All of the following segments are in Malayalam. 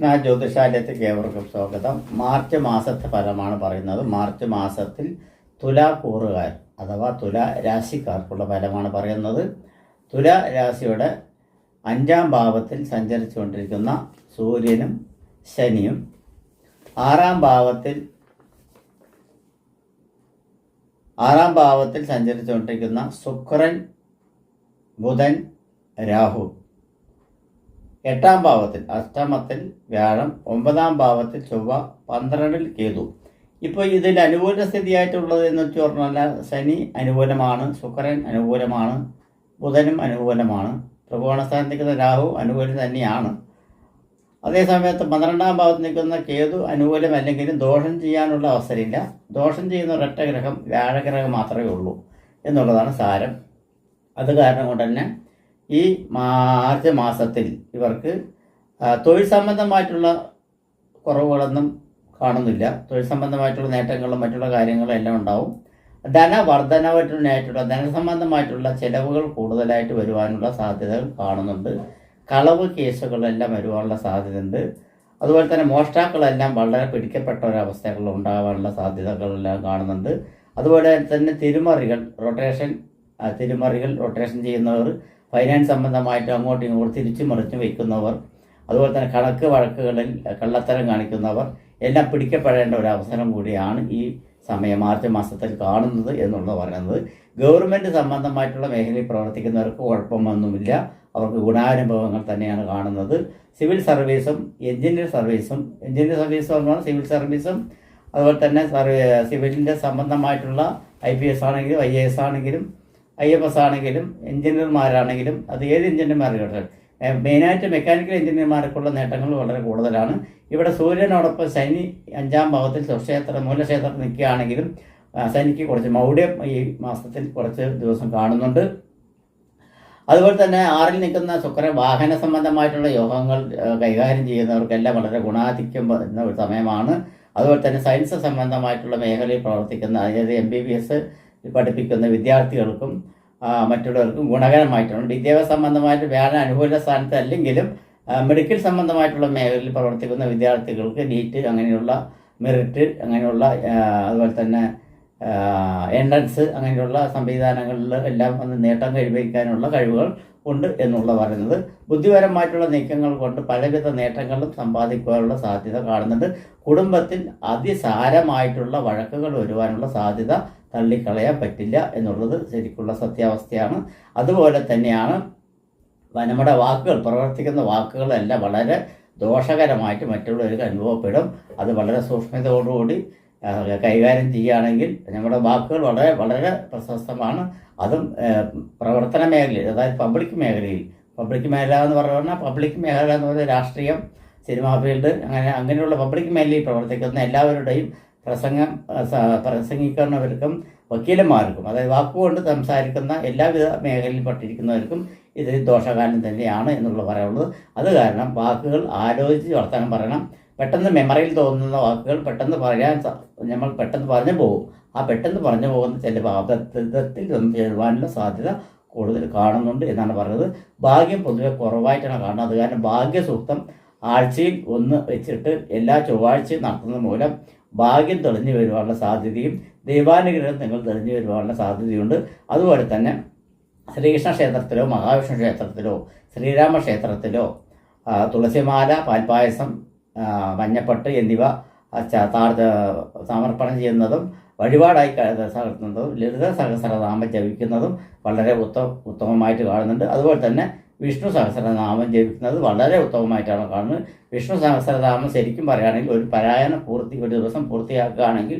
ശ്രീകൃഷ്ണ ജ്യോതിഷാലയത്തിലേക്ക് ഏവർക്കും സ്വാഗതം. മാർച്ച് മാസത്തെ ഫലമാണ് പറയുന്നത്. മാർച്ച് മാസത്തിൽ തുലാക്കൂറുകാർ അഥവാ തുലാ രാശിക്കാർക്കുള്ള ഫലമാണ് പറയുന്നത്. തുലാ രാശിയുടെ 5ാം ഭാവത്തിൽ സഞ്ചരിച്ചുകൊണ്ടിരിക്കുന്ന സൂര്യനും ശനിയും 6ാം ഭാവത്തിൽ സഞ്ചരിച്ചുകൊണ്ടിരിക്കുന്ന ശുക്രൻ, ബുധൻ, രാഹു, 8ാം ഭാവത്തിൽ അഷ്ടമത്തിൽ വ്യാഴം, 9ാം ഭാവത്തിൽ ചൊവ്വ, 12ൽ കേതു. ഇപ്പോൾ ഇതിൽ അനുകൂല സ്ഥിതിയായിട്ടുള്ളത് എന്ന് വെച്ച് പറഞ്ഞാൽ ശനി അനുകൂലമാണ്, ശുക്രൻ അനുകൂലമാണ്, ബുധനും അനുകൂലമാണ്, ത്രികോണസ്ഥാനത്ത് നിൽക്കുന്ന രാഹു അനുകൂലം തന്നെയാണ്. അതേസമയത്ത് 12ാം ഭാവത്ത് നിൽക്കുന്ന കേതു അനുകൂലമല്ലെങ്കിലും ദോഷം ചെയ്യാനുള്ള അവസരമില്ല. ദോഷം ചെയ്യുന്ന ഒരൊറ്റ ഗ്രഹം വ്യാഴഗ്രഹം മാത്രമേ ഉള്ളൂ എന്നുള്ളതാണ് സാരം. അത് കാരണം കൊണ്ട് തന്നെ ഈ മാർച്ച് മാസത്തിൽ ഇവർക്ക് തൊഴിൽ സംബന്ധമായിട്ടുള്ള കുറവുകളൊന്നും കാണുന്നില്ല. തൊഴിൽ സംബന്ധമായിട്ടുള്ള നേട്ടങ്ങളും മറ്റുള്ള കാര്യങ്ങളും എല്ലാം ഉണ്ടാവും. ധനവർദ്ധനവായിട്ടുള്ള ധനസംബന്ധമായിട്ടുള്ള ചിലവുകൾ കൂടുതലായിട്ട് വരുവാനുള്ള സാധ്യതകൾ കാണുന്നുണ്ട്. കളവ് കേസുകളെല്ലാം വരുവാനുള്ള സാധ്യതയുണ്ട്. അതുപോലെ തന്നെ മോഷ്ടാക്കളെല്ലാം വളരെ പിടിക്കപ്പെട്ട ഒരവസ്ഥകൾ ഉണ്ടാകാനുള്ള സാധ്യതകളെല്ലാം കാണുന്നുണ്ട്. അതുപോലെ തന്നെ റൊട്ടേഷൻ ചെയ്യുന്നവർ, ഫൈനാൻസ് സംബന്ധമായിട്ട് അങ്ങോട്ടും ഇങ്ങോട്ടും തിരിച്ചു മറിച്ച് വയ്ക്കുന്നവർ, അതുപോലെ തന്നെ കണക്ക് വഴക്കുകളിൽ കള്ളത്തരം കാണിക്കുന്നവർ എല്ലാം പിടിക്കപ്പെടേണ്ട ഒരു അവസരം കൂടിയാണ് ഈ സമയം മാർച്ച് മാസത്തിൽ കാണുന്നത് എന്നുള്ളത് പറയുന്നത്. ഗവൺമെൻറ് സംബന്ധമായിട്ടുള്ള മേഖലയിൽ പ്രവർത്തിക്കുന്നവർക്ക് കുഴപ്പമൊന്നുമില്ല, അവർക്ക് ഗുണാനുഭവങ്ങൾ തന്നെയാണ് കാണുന്നത്. സിവിൽ സർവീസും എഞ്ചിനീയർ സർവീസും പറഞ്ഞാൽ സിവിൽ സർവീസും അതുപോലെ തന്നെ സിവിലിൻ്റെ സംബന്ധമായിട്ടുള്ള IPS ആണെങ്കിലും IAS ആണെങ്കിലും IFS ആണെങ്കിലും എഞ്ചിനീയർമാരാണെങ്കിലും അത് ഏത് എഞ്ചിനീയർമാർക്കട്ടെ, മെയിനായിട്ട് മെക്കാനിക്കൽ എഞ്ചിനീയർമാർക്കുള്ള നേട്ടങ്ങൾ വളരെ കൂടുതലാണ്. ഇവിടെ സൂര്യനോടൊപ്പം ശനി 5ാം ഭാവത്തിൽ മൂലക്ഷേത്രത്തിൽ നിൽക്കുകയാണെങ്കിലും ശനിക്ക് കുറച്ച് മൗഢ്യം ഈ മാസത്തിൽ കുറച്ച് ദിവസം കാണുന്നുണ്ട്. അതുപോലെ തന്നെ 6ൽ നിൽക്കുന്ന ശുക്രൻ വാഹന സംബന്ധമായിട്ടുള്ള യോഗങ്ങൾ കൈകാര്യം ചെയ്യുന്നവർക്കെല്ലാം വളരെ ഗുണാധിക്യം എന്ന ഒരു സമയമാണ്. അതുപോലെ തന്നെ സയൻസ് സംബന്ധമായിട്ടുള്ള മേഖലയിൽ പ്രവർത്തിക്കുന്ന, അതായത് MBBS പഠിപ്പിക്കുന്ന വിദ്യാർത്ഥികൾക്കും മറ്റുള്ളവർക്കും ഗുണകരമായിട്ടുണ്ട്. വിദ്യാഭ്യാസ സംബന്ധമായിട്ട് വ്യാഴ അനുകൂല സ്ഥാനത്ത് അല്ലെങ്കിലും മെഡിക്കൽ സംബന്ധമായിട്ടുള്ള മേഖലയിൽ പ്രവർത്തിക്കുന്ന വിദ്യാർത്ഥികൾക്ക് നീറ്റ് അങ്ങനെയുള്ള മെറിറ്റ് അങ്ങനെയുള്ള അതുപോലെ തന്നെ എൻട്രൻസ് അങ്ങനെയുള്ള സംവിധാനങ്ങളിൽ എല്ലാം വന്ന് നേട്ടം കൈവരിക്കാനുള്ള കഴിവുകൾ ഉണ്ട് എന്നുള്ള പറയുന്നത്. ബുദ്ധിപരമായിട്ടുള്ള നീക്കങ്ങൾ കൊണ്ട് പലവിധ നേട്ടങ്ങളും സമ്പാദിക്കുവാനുള്ള സാധ്യത കാണുന്നുണ്ട്. കുടുംബത്തിൽ അതിസാരമായിട്ടുള്ള വഴക്കുകൾ വരുവാനുള്ള സാധ്യത തള്ളിക്കളയാൻ പറ്റില്ല എന്നുള്ളത് ശരിക്കുള്ള സത്യാവസ്ഥയാണ്. അതുപോലെ തന്നെയാണ് നമ്മുടെ പ്രവർത്തിക്കുന്ന വാക്കുകളെല്ലാം വളരെ ദോഷകരമായിട്ട് മറ്റുള്ളവർക്ക് അനുഭവപ്പെടും. അത് വളരെ സൂക്ഷ്മതയോടുകൂടി കൈകാര്യം ചെയ്യുകയാണെങ്കിൽ നമ്മുടെ വാക്കുകൾ വളരെ വളരെ പ്രശസ്തമാണ്. അതും പ്രവർത്തന മേഖലയിൽ, അതായത് പബ്ലിക് മേഖല എന്ന് പറഞ്ഞാൽ പബ്ലിക് മേഖല എന്ന് പറഞ്ഞാൽ രാഷ്ട്രീയം, സിനിമാ ഫീൽഡ് അങ്ങനെയുള്ള പബ്ലിക് മേഖലയിൽ പ്രവർത്തിക്കുന്ന എല്ലാവരുടെയും പ്രസംഗിക്കുന്നവർക്കും വക്കീലന്മാർക്കും, അതായത് വാക്കുകൊണ്ട് സംസാരിക്കുന്ന എല്ലാവിധ മേഖലയിൽ പെട്ടിരിക്കുന്നവർക്കും ഇത് ദോഷകാലം തന്നെയാണ് എന്നുള്ള പറയാനുള്ളത്. അത് കാരണം വാക്കുകൾ ആലോചിച്ച് വർത്തമാനം പറയണം. പെട്ടെന്ന് മെമ്മറിയിൽ തോന്നുന്ന വാക്കുകൾ പെട്ടെന്ന് പറഞ്ഞു പോകും. ആ പെട്ടെന്ന് പറഞ്ഞു പോകുന്ന ചില അബദ്ധത്തിൽ എഴുതാനുള്ള സാധ്യത കൂടുതൽ കാണുന്നുണ്ട് എന്നാണ് പറയുന്നത്. ഭാഗ്യം പൊതുവെ കുറവായിട്ടാണ് കാണുന്നത്. അത് കാരണം ഭാഗ്യസൂക്തം ആഴ്ചയിൽ 1 വെച്ചിട്ട് എല്ലാ ചൊവ്വാഴ്ചയും നടത്തുന്നത് മൂലം ഭാഗ്യം തെളിഞ്ഞു വരുവാനുള്ള സാധ്യതയും ദൈവാനുഗ്രഹം നിങ്ങൾ തെളിഞ്ഞു വരുവാനുള്ള സാധ്യതയുണ്ട്. അതുപോലെ തന്നെ ശ്രീകൃഷ്ണ ക്ഷേത്രത്തിലോ മഹാവിഷ്ണു ക്ഷേത്രത്തിലോ ശ്രീരാമ ക്ഷേത്രത്തിലോ തുളസിമാല, പാൽപ്പായസം, മഞ്ഞപ്പട്ട് എന്നിവ സമർപ്പണം ചെയ്യുന്നതും വഴിപാടായി നടത്തുന്നതും ലളിത സഹസ്രനാമം ജപിക്കുന്നതും വളരെ ഉത്തമമായിട്ട് കാണുന്നുണ്ട്. അതുപോലെ തന്നെ വിഷ്ണു സഹസ്രനാമം ജപിക്കുന്നത് വളരെ ഉത്തമമായിട്ടാണ് കാണുന്നത്. വിഷ്ണു സഹസ്രനാമം ശരിക്കും പറയുകയാണെങ്കിൽ ഒരു ഒരു ദിവസം പൂർത്തിയാക്കുകയാണെങ്കിൽ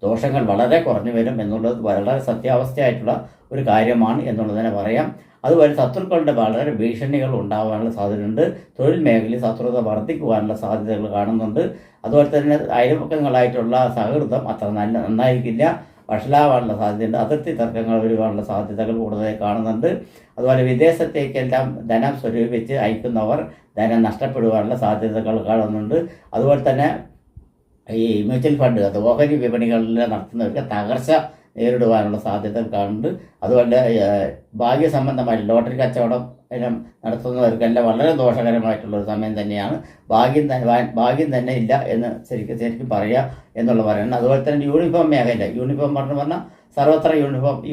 ദോഷങ്ങൾ വളരെ കുറഞ്ഞു വരും എന്നുള്ളത് വളരെ സത്യാവസ്ഥയായിട്ടുള്ള ഒരു കാര്യമാണ് എന്നുള്ളതിനെ പറയാം. അതുപോലെ ശത്രുക്കളുടെ വളരെ ഭീഷണികൾ ഉണ്ടാകാനുള്ള സാധ്യതയുണ്ട്. തൊഴിൽ മേഖലയിൽ ശത്രുത വർദ്ധിക്കുവാനുള്ള സാധ്യതകൾ കാണുന്നുണ്ട്. അതുപോലെ തന്നെ അയൽപക്കങ്ങളായിട്ടുള്ള സൗഹൃദം അത്ര നന്നായിരിക്കില്ല, വഷളാവാനുള്ള സാധ്യതയുണ്ട്. അതിർത്തി തർക്കങ്ങൾ വരുവാനുള്ള സാധ്യതകൾ കൂടുതലായി കാണുന്നുണ്ട്. അതുപോലെ വിദേശത്തേക്കെല്ലാം ധനം സ്വരൂപിച്ച് അയക്കുന്നവർ ധനം നഷ്ടപ്പെടുവാനുള്ള സാധ്യതകൾ കാണുന്നുണ്ട്. അതുപോലെ തന്നെ ഈ മ്യൂച്വൽ ഫണ്ട്, അത് ഓഹരി വിപണികളിൽ നടത്തുന്നവർക്ക് തകർച്ച നേരിടുവാനുള്ള സാധ്യത കാണുന്നുണ്ട്. അതുപോലെ ഭാഗ്യ സംബന്ധമായി ലോട്ടറി കച്ചവടം എല്ലാം നടത്തുന്നവർക്കെല്ലാം വളരെ ദോഷകരമായിട്ടുള്ളൊരു സമയം തന്നെയാണ്. ഭാഗ്യം തന്നെ ഇല്ല എന്ന് ശരിക്കും പറയുക എന്നുള്ള പറയുന്നത്. അതുപോലെ തന്നെ യൂണിഫോം മേഖല, യൂണിഫോം പറഞ്ഞാൽ സർവത്ര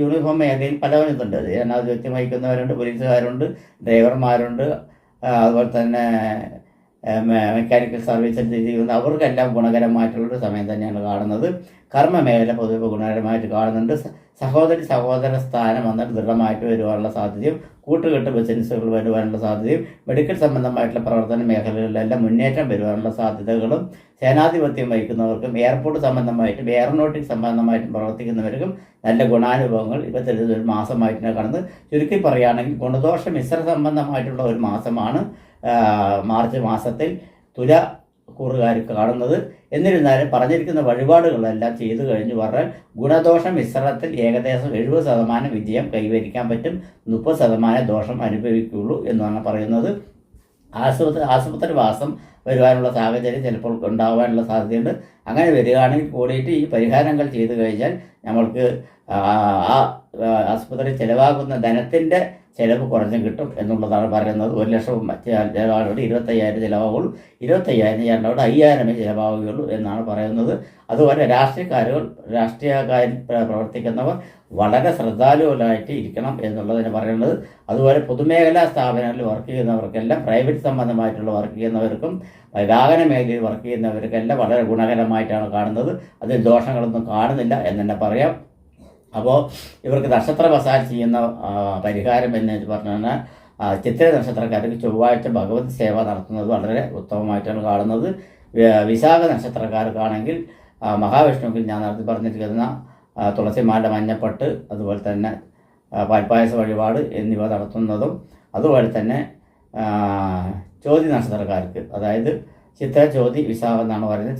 യൂണിഫോം മേഖലയിൽ പലവരും ഇതുണ്ട്. ജനാധിപത്യം വഹിക്കുന്നവരുണ്ട്, പോലീസുകാരുണ്ട്, ഡ്രൈവർമാരുണ്ട്, അതുപോലെ തന്നെ മെക്കാനിക്കൽ സർവീസ് ചെയ്യുന്ന അവർക്കെല്ലാം ഗുണകരമായിട്ടുള്ളൊരു സമയം തന്നെയാണ് കാണുന്നത്. കർമ്മ മേഖല പൊതുവെ ഗുണകരമായിട്ട് കാണുന്നുണ്ട്. സഹോദര സ്ഥാനം വന്നിട്ട് ദൃഢമായിട്ട് വരുവാനുള്ള സാധ്യതയും കൂട്ടുകെട്ട് ബിസിനസ്സുകൾ വരുവാനുള്ള സാധ്യതയും മെഡിക്കൽ സംബന്ധമായിട്ടുള്ള പ്രവർത്തന മേഖലകളിലെല്ലാം മുന്നേറ്റം വരുവാനുള്ള സാധ്യതകളും സേനാധിപത്യം വഹിക്കുന്നവർക്കും എയർപോർട്ട് സംബന്ധമായിട്ടും എയറോനോട്ടിക് സംബന്ധമായിട്ടും പ്രവർത്തിക്കുന്നവർക്കും നല്ല ഗുണാനുഭവങ്ങൾ ഇപ്പോഴത്തെ ഒരു മാസമായിട്ടാണ് കാണുന്നത്. ചുരുക്കി പറയുകയാണെങ്കിൽ ഗുണദോഷ മിശ്ര സംബന്ധമായിട്ടുള്ള ഒരു മാസമാണ് മാർച്ച് മാസത്തിൽ തുല കൂറുകാർക്ക് കാണുന്നത്. എന്നിരുന്നാലും പറഞ്ഞിരിക്കുന്ന വഴിപാടുകളെല്ലാം ചെയ്തു കഴിഞ്ഞു പറഞ്ഞാൽ ഗുണദോഷ മിശ്രണത്തിൽ ഏകദേശം 70% വിജയം കൈവരിക്കാൻ പറ്റും, 30% ദോഷം അനുഭവിക്കുകയുള്ളൂ എന്നാണ് പറയുന്നത്. ആശുപത്രിവാസം വരുവാനുള്ള സാഹചര്യം ചിലപ്പോൾ ഉണ്ടാകാനുള്ള സാധ്യതയുണ്ട്. അങ്ങനെ വരികയാണെങ്കിൽ കൂടിയിട്ട് ഈ പരിഹാരങ്ങൾ ചെയ്തു കഴിഞ്ഞാൽ നമ്മൾക്ക് ആശുപത്രി ചിലവാകുന്ന ധനത്തിൻ്റെ ചിലവ് കുറഞ്ഞും കിട്ടും എന്നുള്ളതാണ് പറയുന്നത്. 1,00,000 ചിലവാകുന്നത് 25,000 ചിലവാകുള്ളൂ, 25,000 ചിലവാകും 5,000 ചിലവാകുകയുള്ളൂ എന്നാണ് പറയുന്നത്. അതുപോലെ രാഷ്ട്രീയക്കാരിൽ പ്രവർത്തിക്കുന്നവർ വളരെ ശ്രദ്ധാലുവായിട്ട് ഇരിക്കണം എന്നുള്ളതിന് പറയുന്നത്. അതുപോലെ പൊതുമേഖലാ സ്ഥാപനങ്ങളിൽ വർക്ക് ചെയ്യുന്നവർക്കെല്ലാം, പ്രൈവറ്റ് സംബന്ധമായിട്ടുള്ള വർക്ക് ചെയ്യുന്നവർക്കും വാഹന മേഖലയിൽ വർക്ക് ചെയ്യുന്നവർക്കെല്ലാം വളരെ ഗുണകരമായിട്ടാണ് കാണുന്നത്. അതിൽ ദോഷങ്ങളൊന്നും കാണുന്നില്ല എന്ന് തന്നെ പറയാം. അപ്പോൾ ഇവർക്ക് നക്ഷത്ര മസാജ് ചെയ്യുന്ന പരിഹാരം എന്ന് പറഞ്ഞാൽ ചിത്ര നക്ഷത്രക്കാർക്ക് ചൊവ്വാഴ്ച ഭഗവത് സേവ നടത്തുന്നത് വളരെ ഉത്തമമായിട്ടാണ് കാണുന്നത്. വിശാഖ നക്ഷത്രക്കാർക്കാണെങ്കിൽ മഹാവിഷ്ണുവിൽ ഞാൻ നടത്തി പറഞ്ഞിരിക്കുന്ന തുളസിമാല മഞ്ഞപ്പട്ട്, അതുപോലെ തന്നെ പാൽപ്പായസ വഴിപാട് എന്നിവ നടത്തുന്നതും, അതുപോലെ തന്നെ ചോതി നക്ഷത്രക്കാർക്ക്, അതായത് ചിത്ര ചോതി വിശാഖം എന്നാണ് പറയുന്നത്,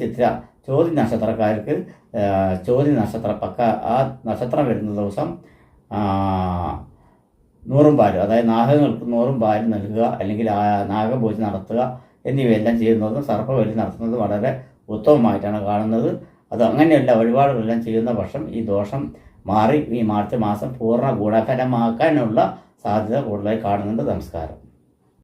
ചോതി നക്ഷത്രക്കാർക്ക് ചോതി ആ നക്ഷത്രം വരുന്ന ദിവസം 100 പാല്, അതായത് നാഗങ്ങൾക്ക് 100 പാല് നൽകുക, അല്ലെങ്കിൽ നാഗപൂജ നടത്തുക എന്നിവയെല്ലാം ചെയ്യുന്നതും സർപ്പബലി നടത്തുന്നതും വളരെ ഉത്തമമായിട്ടാണ് കാണുന്നത്. അത് അങ്ങനെയുള്ള വഴിപാടുകളെല്ലാം ചെയ്യുന്ന പക്ഷം ഈ ദോഷം മാറി ഈ മാർച്ച് മാസം പൂർണ്ണ ഗുണകരമാക്കാനുള്ള സാധ്യത കൂടുതലായി കാണുന്നുണ്ട്. നമസ്കാരം.